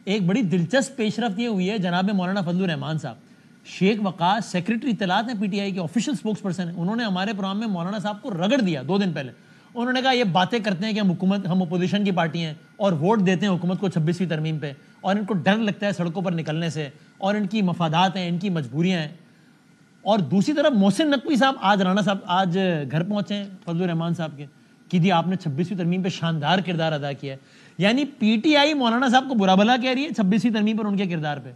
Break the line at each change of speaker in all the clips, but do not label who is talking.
ایک بڑی دلچسپ پیش رفت یہ ہوئی ہے جناب مولانا فضل الرحمان صاحب، شیخ وقاص سیکریٹری اطلاعات ہیں پی ٹی آئی کے آفیشیل سپوکس پرسن ہیں، انہوں نے ہمارے پروگرام میں مولانا صاحب کو رگڑ دیا 2 دن پہلے. انہوں نے کہا یہ باتیں کرتے ہیں کہ ہم اپوزیشن کی پارٹی ہیں اور ووٹ دیتے ہیں حکومت کو 26ویں ترمیم پہ، اور ان کو ڈر لگتا ہے سڑکوں پر نکلنے سے، اور ان کی مفادات ہیں، ان کی مجبوریاں ہیں. اور دوسری طرف محسن نقوی صاحب آج رانا صاحب آج گھر پہنچے ہیں فضل الرحمان صاحب کے کہ جی آپ نے 26ویں ترمیم پہ شاندار کردار ادا کیا ہے. یعنی پی ٹی آئی مولانا صاحب کو برا بھلا کہہ رہی ہے 26ویں ترمیم پر ان کے کردار پہ،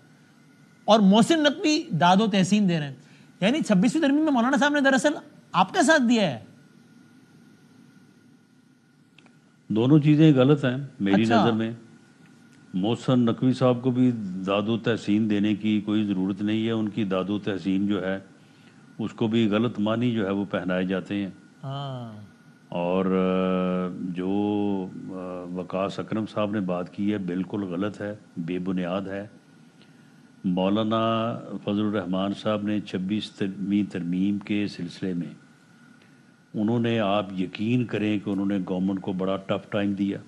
اور محسن نقوی داد و تحسین دے رہے ہیں. یعنی 26ویں ترمیم میں مولانا صاحب نے دراصل آپ کا ساتھ دیا ہے.
دونوں چیزیں غلط ہیں میری نظر میں. محسن نقوی صاحب کو بھی داد و تحسین دینے کی کوئی ضرورت نہیں ہے. ان کی داد و تحسین جو ہے اس کو بھی غلط معنی جو ہے وہ پہنائے جاتے ہیں. اور جو وقاص اکرم صاحب نے بات کی ہے بالکل غلط ہے، بے بنیاد ہے. مولانا فضل الرحمان صاحب نے 26ویں ترمیم کے سلسلے میں انہوں نے، آپ یقین کریں کہ انہوں نے گورنمنٹ کو بڑا ٹف ٹائم دیا.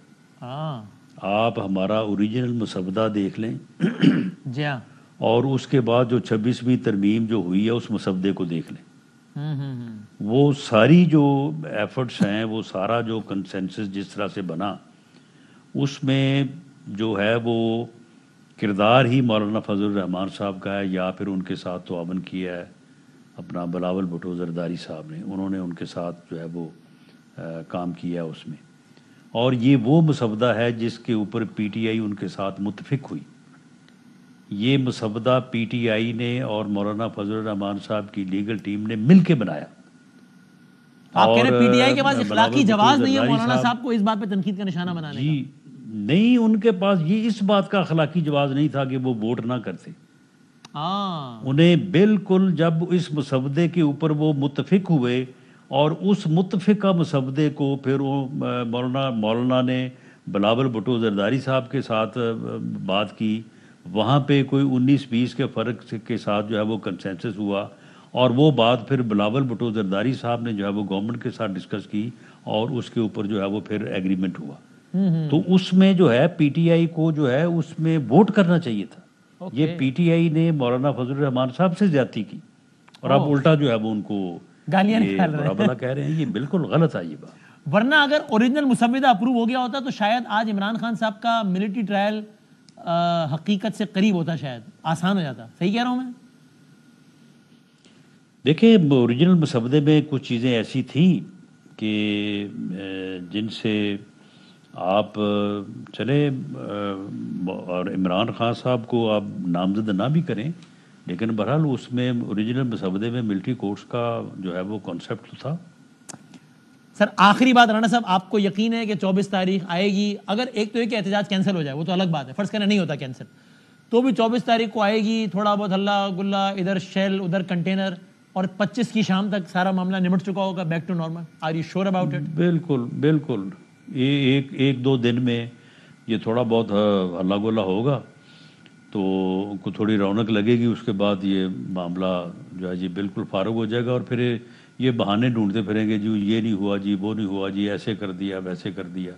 آپ ہمارا اوریجنل مسودہ دیکھ لیں
جی ہاں،
اور اس کے بعد جو 26ویں ترمیم جو ہوئی ہے اس مسودے کو دیکھ لیں. وہ ساری جو ایفرٹس ہیں، وہ سارا جو کنسنسس جس طرح سے بنا، اس میں جو ہے وہ کردار ہی مولانا فضل الرحمان صاحب کا ہے، یا پھر ان کے ساتھ تعاون کیا ہے اپنا بلاول بھٹو زرداری صاحب نے. انہوں نے ان کے ساتھ جو ہے وہ کام کیا ہے اس میں. اور یہ وہ مسودہ ہے جس کے اوپر پی ٹی آئی ان کے ساتھ متفق ہوئی. یہ مسودہ پی ٹی آئی نے اور مولانا فضل الرحمان صاحب کی لیگل ٹیم نے مل کے بنایا.
آپ کہہ رہے ہیں پی ٹی آئی کے پاس اخلاقی جواز نہیں ہے مولانا صاحب کو اس بات پہ تنقید کا نشانہ بنانے کا؟
جی نہیں، ان کے پاس یہ اس بات کا اخلاقی جواز نہیں تھا کہ وہ ووٹ نہ کرتے. انہیں بالکل جب اس مسودے کے اوپر وہ متفق ہوئے اور اس متفقہ مسودے کو پھر مولانا نے بلاول بھٹو زرداری صاحب کے ساتھ بات کی، وہاں پہ کوئی 19-20 کے فرق کے ساتھ جو ہے وہ کنسنسس ہوا، اور وہ بات پھر بلاول بھٹو زرداری صاحب نے جو ہے وہ گورنمنٹ کے ساتھ ڈسکس کی، اور اس کے اوپر جو ہے وہ پھر ایگریمنٹ ہوا. تو اس میں جو ہے پی ٹی آئی کو جو ہے اس میں ووٹ کرنا چاہیے تھا. یہ پی ٹی آئی نے مولانا فضل الرحمان صاحب سے زیادتی کی، اور اب الٹا جو ہے وہ ان کو
گالیاں
برا بھلا کہہ رہے ہیں. یہ بالکل غلط ہے یہ بات.
ورنہ اگر اوریجنل مسودہ اپروو ہو گیا ہوتا تو شاید آج عمران خان صاحب کا ملٹری ٹرائل حقیقت سے قریب ہوتا، شاید آسان ہو جاتا. صحیح کہہ رہا ہوں میں؟
دیکھیں، اوریجنل مسودے میں کچھ چیزیں ایسی تھیں کہ جن سے آپ چلے، اور عمران خان صاحب کو آپ نامزد نہ بھی کریں، لیکن بہرحال اس میں اوریجنل مسودے میں ملٹری کورٹس کا جو ہے وہ کانسیپٹ تھا.
سر آخری بات رانا صاحب، آپ کو یقین ہے کہ 24 تاریخ آئے گی؟ اگر ایک تو یہ کہ احتجاج کینسل ہو جائے وہ تو الگ بات ہے، فرض کرنا نہیں ہوتا کینسل، تو بھی 24 تاریخ کو آئے گی، تھوڑا بہت ہلا گلا، ادھر شیل ادھر کنٹینر، اور 25 کی شام تک سارا معاملہ نمٹ چکا ہوگا، back to normal. Are you sure about it?
بالکل بالکل. ایک دو دن میں یہ تھوڑا بہت ہلا گلا ہوگا تو کو تھوڑی رونق لگے گی. اس کے بعد یہ معاملہ جو ہے جی بالکل فارغ ہو جائے گا، اور پھر یہ بہانے ڈھونڈتے پھریں گے، جی یہ نہیں ہوا، جی وہ نہیں ہوا، جی ایسے کر دیا ویسے کر دیا،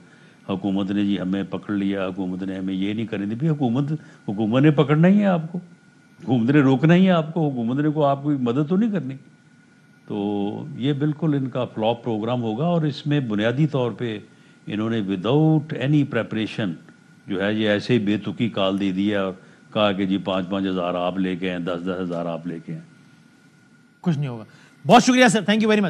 حکومت نے جی ہمیں پکڑ لیا، حکومت نے ہمیں یہ نہیں کرنے دی. بھی حکومت نے پکڑنا ہی ہے آپ کو، حکومت نے روکنا ہی ہے آپ کو، حکومت نے کو آپ کو مدد تو نہیں کرنی. تو یہ بالکل ان کا فلاپ پروگرام ہوگا، اور اس میں بنیادی طور پہ انہوں نے وداؤٹ اینی پریپریشن جو ہے یہ ایسے ہی بے تکی کال دے دیا اور کہا کہ جی 5-5 ہزار آپ لے کے ہیں، 10-10 ہزار آپ لے کے ہیں.
کچھ نہیں ہوگا. بہت شکریہ سر، تھینک یو ویری مچ.